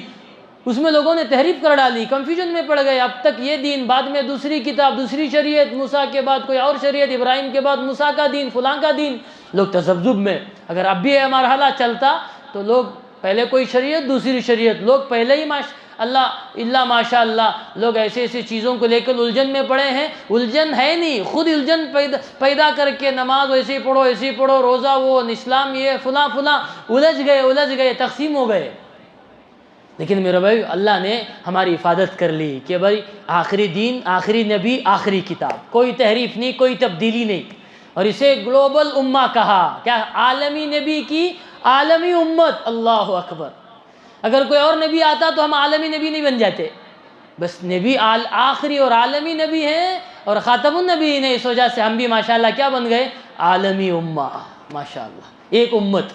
اس میں لوگوں نے تحریف کر ڈالی، کنفیوژن میں پڑ گئے۔ اب تک یہ دین، بعد میں دوسری کتاب، دوسری شریعت، موسیٰ کے بعد کوئی اور شریعت، ابراہیم کے بعد موسیٰ کا دین، فلاں کا دین، لوگ تذبذب میں۔ اگر اب بھی یہ مرحلہ چلتا تو لوگ پہلے کوئی شریعت، دوسری شریعت، لوگ پہلے ہی ماشاء اللہ لوگ ایسے چیزوں کو لے کر الجھن میں پڑے ہیں۔ الجھن ہے نہیں، خود الجھن پیدا کر کے نماز ایسے پڑھو، روزہ وہ، اسلام یہ، فلاں الجھ گئے، تقسیم ہو گئے۔ لیکن میرے بھائی اللہ نے ہماری حفاظت کر لی کہ بھائی آخری دین، آخری نبی، آخری کتاب، کوئی تحریف نہیں، کوئی تبدیلی نہیں، اور اسے گلوبل امہ کہا۔ کیا؟ عالمی نبی کی عالمی امت۔ اللہ اکبر! اگر کوئی اور نبی آتا تو ہم عالمی نبی نہیں بن جاتے، بس نبی آخری اور عالمی نبی ہیں اور خاتم النبیین ہیں، اس وجہ سے ہم بھی ماشاءاللہ کیا بن گئے؟ عالمی امہ، ماشاءاللہ، ایک امت۔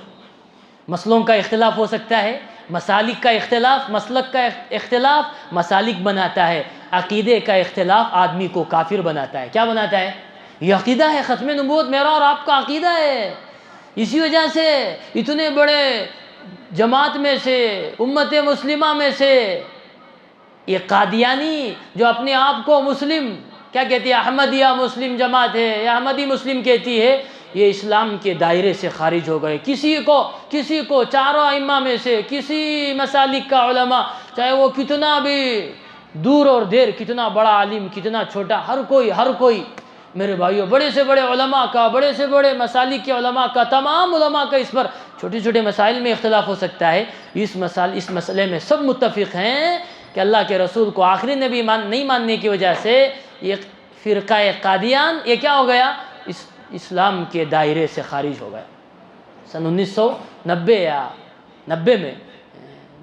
مسلوں کا اختلاف ہو سکتا ہے، مسالک کا اختلاف، مسلک کا اختلاف مسالک بناتا ہے، عقیدے کا اختلاف آدمی کو کافر بناتا ہے۔ کیا بناتا ہے؟ یہ عقیدہ ہے، ختم نبوت میرا اور آپ کا عقیدہ ہے۔ اسی وجہ سے اتنے بڑے جماعت میں سے، امت مسلمہ میں سے، یہ قادیانی جو اپنے آپ کو مسلم کیا کہتی ہے، احمدیہ مسلم جماعت ہے یا احمدی مسلم کہتی ہے، یہ اسلام کے دائرے سے خارج ہو گئے۔ کسی کو چاروں ائمہ میں سے کسی مسالک کا علماء، چاہے وہ کتنا بھی دور اور دیر، کتنا بڑا عالم، کتنا چھوٹا، ہر کوئی میرے بھائیوں، بڑے سے بڑے علماء کا، بڑے سے بڑے مسالک کے علماء کا، تمام علماء کا اس پر چھوٹے مسائل میں اختلاف ہو سکتا ہے، اس مسئلے میں سب متفق ہیں کہ اللہ کے رسول کو آخری نبی نہیں ماننے کی وجہ سے یہ فرقہ قادیان یہ کیا ہو گیا؟ اسلام کے دائرے سے خارج ہو گئے۔ سن 1990 یا 90 میں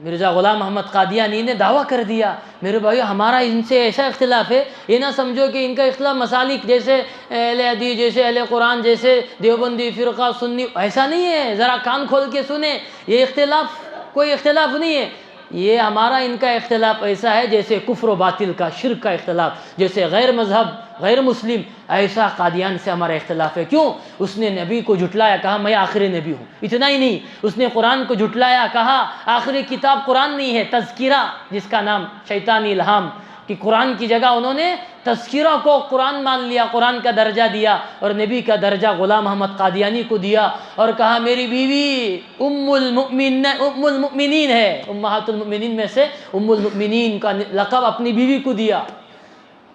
مرزا غلام محمد قادیانی نے دعویٰ کر دیا، میرے بھائیو ہمارا ان سے ایسا اختلاف ہے، یہ نہ سمجھو کہ ان کا اختلاف مسالک جیسے اہل حدیث، جیسے اہل قرآن، جیسے دیوبندی فرقہ، سنی، ایسا نہیں ہے، ذرا کان کھول کے سنیں، یہ اختلاف کوئی اختلاف نہیں ہے۔ یہ ہمارا ان کا اختلاف ایسا ہے جیسے کفر و باطل کا، شرک کا اختلاف، جیسے غیر مذہب، غیر مسلم، ایسا قادیان سے ہمارا اختلاف ہے۔ کیوں؟ اس نے نبی کو جھٹلایا، کہا میں آخری نبی ہوں۔ اتنا ہی نہیں، اس نے قرآن کو جھٹلایا، کہا آخری کتاب قرآن نہیں ہے، تذکرہ، جس کا نام شیطانی الہام، کہ قرآن کی جگہ انہوں نے تذکرہ کو قرآن مان لیا، قرآن کا درجہ دیا، اور نبی کا درجہ غلام محمد قادیانی کو دیا، اور کہا میری بیوی ام المؤمنین ہے، امہات المؤمنین میں سے ام المؤمنین کا لقب اپنی بیوی کو دیا،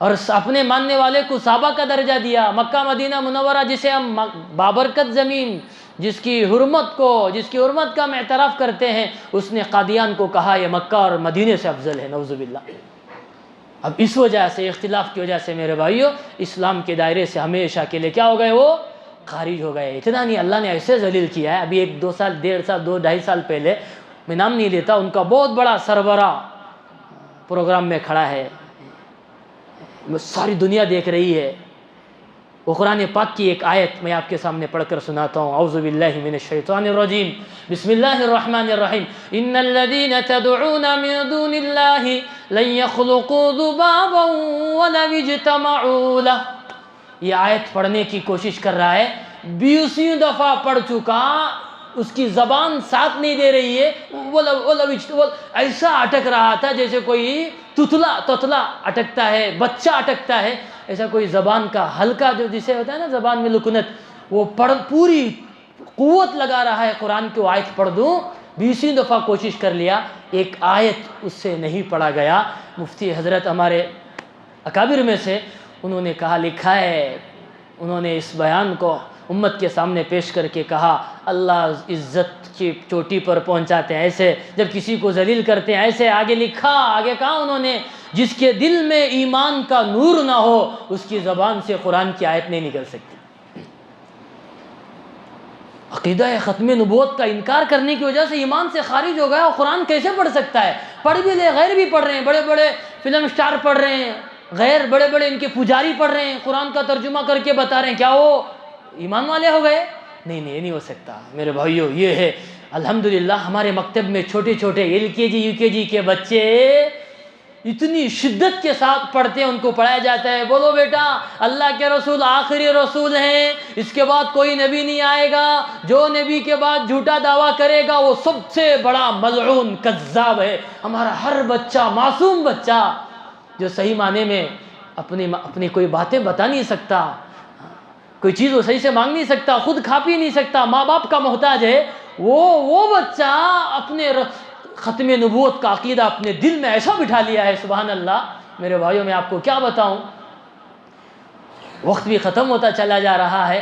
اور اپنے ماننے والے کو صحابہ کا درجہ دیا۔ مکہ مدینہ منورہ جسے ہم بابرکت زمین، جس کی حرمت کا ہم اعتراف کرتے ہیں، اس نے قادیان کو کہا یہ مکہ اور مدینے سے افضل ہے، نعوذ باللہ۔ اب اس وجہ سے، اختلاف کی وجہ سے میرے بھائیوں، اسلام کے دائرے سے ہمیشہ کے لیے کیا ہو گئے؟ وہ خارج ہو گئے۔ اتنا نہیں، اللہ نے ایسے ذلیل کیا ہے، ابھی 1-2 سال، 1.5 سال، 2-2.5 سال پہلے، میں نام نہیں لیتا، ان کا بہت بڑا سربراہ پروگرام میں کھڑا ہے، ساری دنیا دیکھ رہی ہے، وہ قرآن پاک کی ایک آیت میں آپ کے سامنے پڑھ کر سناتا ہوں۔ اعوذ باللہ من الشیطان الرجیم، بسم اللہ الرحمن الرحیم، ان الذین تدعون من دون اللہ لن يخلقوا ذبابا ولو اجتمعوا لہ۔ یہ آیت پڑھنے کی کوشش کر رہا ہے، 20 دفعہ پڑھ چکا، اس کی زبان ساتھ نہیں دے رہی ہے، ایسا اٹک رہا تھا جیسے کوئی تتلا اٹکتا ہے، بچہ اٹکتا ہے، ایسا کوئی زبان کا ہلکا جو جسے ہوتا ہے نا زبان میں لکنت، وہ پوری قوت لگا رہا ہے قرآن کی آیت پڑھ دوں، 20 دفعہ کوشش کر لیا، ایک آیت اس سے نہیں پڑھا گیا۔ مفتی حضرت ہمارے اکابر میں سے، انہوں نے کہا، لکھا ہے، انہوں نے اس بیان کو امت کے سامنے پیش کر کے کہا، اللہ عزت کی چوٹی پر پہنچاتے ہیں ایسے، جب کسی کو ذلیل کرتے ہیں ایسے۔ آگے لکھا، آگے کہا انہوں نے، جس کے دل میں ایمان کا نور نہ ہو اس کی زبان سے قرآن کی آیت نہیں نکل سکتی۔ عقیدہ ختم نبوت کا انکار کرنے کی وجہ سے ایمان سے خارج ہو گیا، اور قرآن کیسے پڑھ سکتا ہے؟ پڑھ بھی لے، غیر بھی پڑھ رہے ہیں، بڑے بڑے فلم اسٹار پڑھ رہے ہیں، غیر بڑے بڑے ان کے پجاری پڑھ رہے ہیں، قرآن کا ترجمہ کر کے بتا رہے ہیں، کیا وہ ایمان والے ہو گئے؟ نہیں، یہ نہیں ہو سکتا میرے بھائیو۔ یہ ہے الحمدللہ ہمارے مکتب میں چھوٹے چھوٹے LKG UKG کے بچے اتنی شدت کے ساتھ پڑھتے ہیں، ان کو پڑھایا جاتا ہے، بولو بیٹا اللہ کے رسول آخری رسول ہیں، اس کے بعد کوئی نبی نہیں آئے گا، جو نبی کے بعد جھوٹا دعویٰ کرے گا وہ سب سے بڑا ملعون کذاب ہے۔ ہمارا ہر بچہ، معصوم بچہ جو صحیح معنی میں اپنی کوئی باتیں بتا نہیں سکتا، کوئی چیز وہ صحیح سے مانگ نہیں سکتا، خود کھا پی نہیں سکتا، ماں باپ کا محتاج ہے، وہ بچہ اپنے ختم نبوت کا عقیدہ اپنے دل میں ایسا بٹھا لیا ہے، سبحان اللہ۔ میرے بھائیوں میں آپ کو کیا بتاؤں، وقت بھی ختم ہوتا چلا جا رہا ہے۔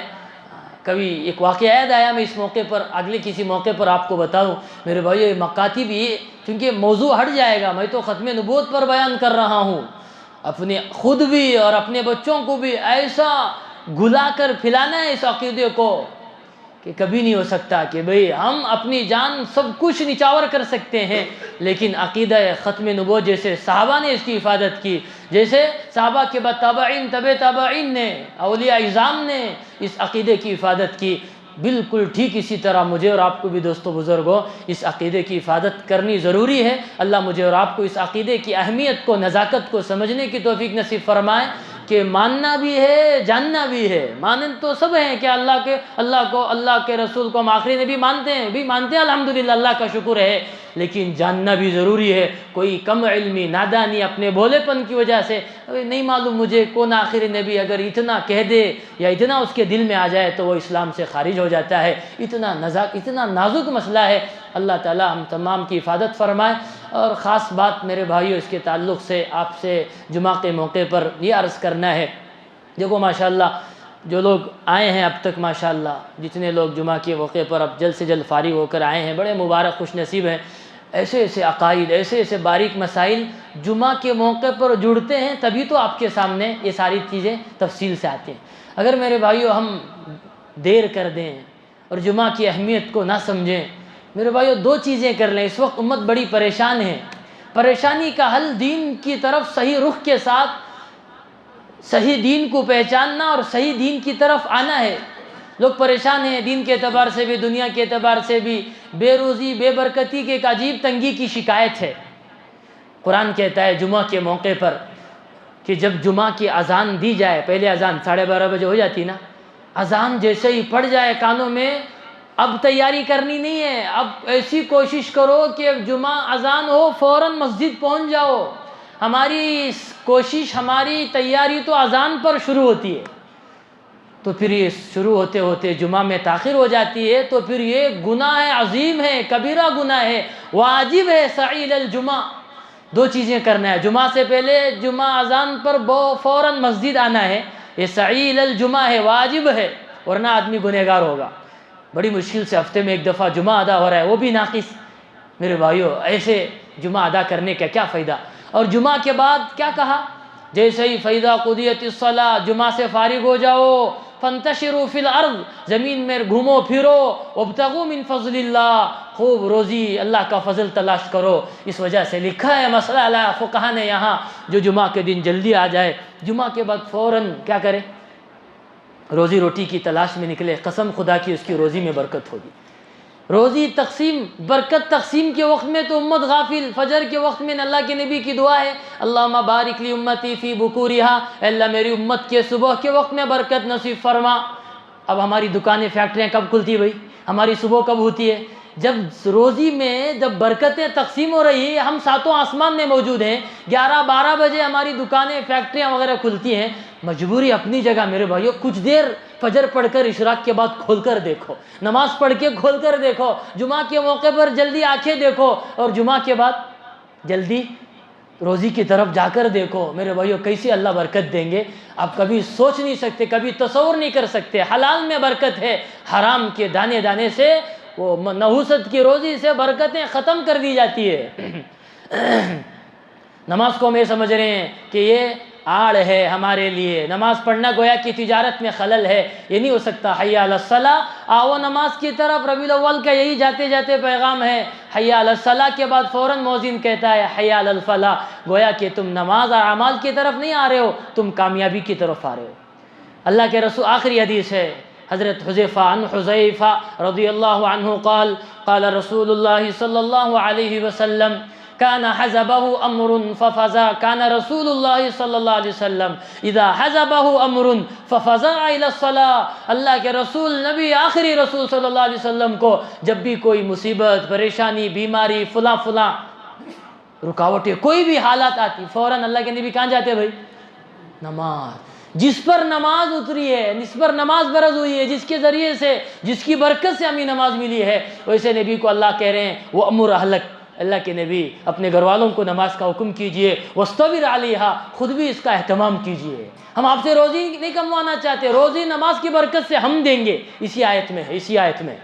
کبھی ایک واقعہ یاد آیا، میں اس موقع پر اگلے کسی موقع پر آپ کو بتاؤں۔ میرے بھائیوں یہ مکاتب بھی، چونکہ موضوع ہٹ جائے گا، میں تو ختم نبوت پر بیان کر رہا ہوں، اپنے خود بھی اور اپنے بچوں کو بھی ایسا گلا کر پھلانا ہے اس عقیدے کو کہ کبھی نہیں ہو سکتا کہ بھئی ہم اپنی جان سب کچھ نچاور کر سکتے ہیں، لیکن عقیدہ ختم نبوت جیسے صحابہ نے اس کی حفاظت کی، جیسے صحابہ کے بعد تابعین، تابعین نے، اولیاء اعظام نے اس عقیدے کی حفاظت کی، بالکل ٹھیک اسی طرح مجھے اور آپ کو بھی دوستو بزرگوں اس عقیدے کی حفاظت کرنی ضروری ہے۔ اللہ مجھے اور آپ کو اس عقیدے کی اہمیت کو، نزاکت کو سمجھنے کی توفیق نصیب فرمائے کہ ماننا بھی ہے، جاننا بھی ہے۔ مانن تو سب ہیں کہ اللہ کو، اللہ کے رسول کو ہم آخری نبی مانتے ہیں، بھی مانتے ہیں الحمدللہ، اللہ کا شکر ہے، لیکن جاننا بھی ضروری ہے۔ کوئی کم علمی، نادانی، اپنے بھولے پن کی وجہ سے نہیں معلوم مجھے کون آخری نبی، اگر اتنا کہہ دے یا اتنا اس کے دل میں آ جائے تو وہ اسلام سے خارج ہو جاتا ہے۔ اتنا نازک مسئلہ ہے۔ اللہ تعالی ہم تمام کی حفاظت فرمائے۔ اور خاص بات میرے بھائیو اس کے تعلق سے آپ سے جمعہ کے موقع پر یہ عرض کرنا ہے، دیکھو ماشاءاللہ جو لوگ آئے ہیں اب تک، ماشاءاللہ جتنے لوگ جمعہ کے موقع پر اب جلد سے جلد فارغ ہو کر آئے ہیں، بڑے مبارک خوش نصیب ہیں۔ ایسے عقائد، ایسے باریک مسائل جمعہ کے موقع پر جڑتے ہیں، تبھی تو آپ کے سامنے یہ ساری چیزیں تفصیل سے آتی ہیں۔ اگر میرے بھائیو ہم دیر کر دیں اور جمعہ کی اہمیت کو نہ سمجھیں، میرے بھائیو دو چیزیں کر لیں۔ اس وقت امت بڑی پریشان ہے، پریشانی کا حل دین کی طرف صحیح رخ کے ساتھ صحیح دین کو پہچاننا اور صحیح دین کی طرف آنا ہے۔ لوگ پریشان ہیں دین کے اعتبار سے بھی، دنیا کے اعتبار سے بھی، بے روزی، بے برکتی کے ایک عجیب تنگی کی شکایت ہے۔ قرآن کہتا ہے جمعہ کے موقع پر کہ جب جمعہ کی اذان دی جائے، پہلے اذان 12:30 بجے ہو جاتی نا، اذان جیسے ہی پڑ جائے کانوں میں، اب تیاری کرنی نہیں ہے، اب ایسی کوشش کرو کہ جمعہ اذان ہو فوراً مسجد پہنچ جاؤ۔ ہماری کوشش، ہماری تیاری تو اذان پر شروع ہوتی ہے، تو پھر یہ شروع ہوتے ہوتے جمعہ میں تاخیر ہو جاتی ہے، تو پھر یہ گناہ ہے، عظیم ہے، کبیرہ گناہ ہے، واجب ہے سعی الجمعہ۔ دو چیزیں کرنا ہے، جمعہ سے پہلے جمعہ اذان پر فوراً مسجد آنا ہے، یہ سعی الجمعہ ہے، واجب ہے، ورنہ آدمی گنہگار ہوگا۔ بڑی مشکل سے ہفتے میں ایک دفعہ جمعہ ادا ہو رہا ہے، وہ بھی ناقص۔ میرے بھائیو ایسے جمعہ ادا کرنے کا کیا فائدہ؟ اور جمعہ کے بعد کیا کہا؟ جیسے ہی فَإِذَا قُضِيَتِ الصَّلَاةُ، جمعہ سے فارغ ہو جاؤ، فَانْتَشِرُوا فِي الْأَرْضِ، زمین میں گھومو پھرو، وَابْتَغُوا مِنْ فَضْلِ اللَّهِ، خوب روزی اللہ کا فضل تلاش کرو۔ اس وجہ سے لکھا ہے مسئلہ فقہا نے یہاں، جو جمعہ کے دن جلدی آ جائے، جمعہ کے بعد فوراً کیا کرے؟ روزی روٹی کی تلاش میں نکلے، قسم خدا کی اس کی روزی میں برکت ہوگی۔ روزی تقسیم، برکت تقسیم کے وقت میں تو امت غافل۔ فجر کے وقت میں اللہ کے نبی کی دعا ہے، اللہم بارک لی امتی فی بکورہا، اے اللہ میری امت کے صبح کے وقت میں برکت نصیب فرما۔ اب ہماری دکانیں، فیکٹریاں کب کھلتی بھائی؟ ہماری صبح کب ہوتی ہے؟ جب روزی میں جب برکتیں تقسیم ہو رہی ہے، ہم ساتوں آسمان میں موجود ہیں، 11-12 بجے ہماری دکانیں، فیکٹریاں وغیرہ کھلتی ہیں۔ مجبوری اپنی جگہ میرے بھائیو، کچھ دیر فجر پڑھ کر اشراق کے بعد کھول کر دیکھو، نماز پڑھ کے کھول کر دیکھو، جمعہ کے موقع پر جلدی آنکھیں دیکھو، اور جمعہ کے بعد جلدی روزی کی طرف جا کر دیکھو۔ میرے بھائیو کیسے اللہ برکت دیں گے آپ کبھی سوچ نہیں سکتے، کبھی تصور نہیں کر سکتے۔ حلال میں برکت ہے، حرام کے دانے دانے سے، وہ نحوست کی روزی سے برکتیں ختم کر دی جاتی ہے۔ نماز کو ہم یہ سمجھ رہے ہیں کہ یہ آڑ ہے ہمارے لیے، نماز پڑھنا گویا کہ تجارت میں خلل ہے، یہ نہیں ہو سکتا۔ حی علی الصلاۃ، آؤ نماز کی طرف۔ ربیع الاول کا یہی جاتے جاتے پیغام ہے، حی علی الصلاۃ کے بعد فوراً مؤذن کہتا ہے حی علی الفلاح، گویا کہ تم نماز اور اعمال کی طرف نہیں آ رہے ہو، تم کامیابی کی طرف آ رہے ہو۔ اللہ کے رسول، آخری حدیث ہے حضرت حذیفہ، عن حذیفہ رضی اللہ عنہ قال قال رسول اللہ صلی اللہ علیہ وسلم كان حزبه امر ففزع كان رسول الله صلی اللہ علیہ وسلم اذا حزبه امر ففزع الى الصلاة۔ اللہ کے رسول، نبی آخری رسول صلی اللہ علیہ وسلم کو جب بھی کوئی مصیبت، پریشانی، بیماری، فلاں رکاوٹیں، کوئی بھی حالات آتی، فوراً اللہ کے نبی کہاں جاتے بھائی؟ نماز۔ جس پر نماز اتری ہے، جس پر نماز برز ہوئی ہے، جس کے ذریعے سے، جس کی برکت سے ہمیں نماز ملی ہے، ویسے نبی کو اللہ کہہ رہے ہیں وہ امر اہلک، اللہ کے نبی اپنے گھر والوں کو نماز کا حکم کیجئے، واصطبر علیہا، خود بھی اس کا اہتمام کیجئے۔ ہم آپ سے روزی نہیں کموانا چاہتے، روزی نماز کی برکت سے ہم دیں گے، اسی آیت میں ہے، اسی آیت میں۔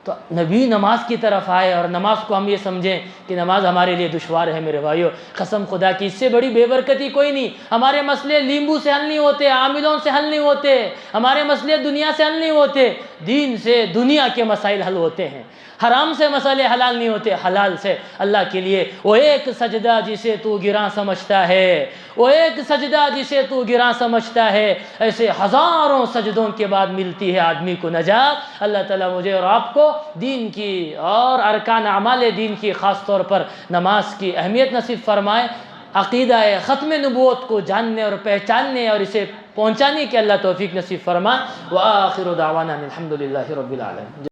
تو نبی نماز کی طرف آئے، اور نماز کو ہم یہ سمجھیں کہ نماز ہمارے لیے دشوار ہے۔ میرے بھائیو قسم خدا کی، اس سے بڑی بے برکتی کوئی نہیں۔ ہمارے مسئلے لیمبو سے حل نہیں ہوتے، عاملوں سے حل نہیں ہوتے، ہمارے مسئلے دنیا سے حل نہیں ہوتے، دین سے دنیا کے مسائل حل ہوتے ہیں۔ حرام سے مسئلے حلال نہیں ہوتے، حلال سے اللہ کے لیے وہ ایک سجدہ جسے تو گراں سمجھتا ہے، وہ ایک سجدہ جسے تو گراں سمجھتا ہے، ایسے ہزاروں سجدوں کے بعد ملتی ہے آدمی کو نجات۔ اللہ تعالیٰ مجھے اور آپ کو دین کی اور ارکان اعمال دین کی، خاص طور پر نماز کی اہمیت نصیب فرمائے۔ عقیدہ ختم نبوت کو جاننے اور پہچاننے اور اسے پہنچانے کے اللہ توفیق نصیب فرمائے۔ وآخر دعوانا الحمدللہ رب العالمین۔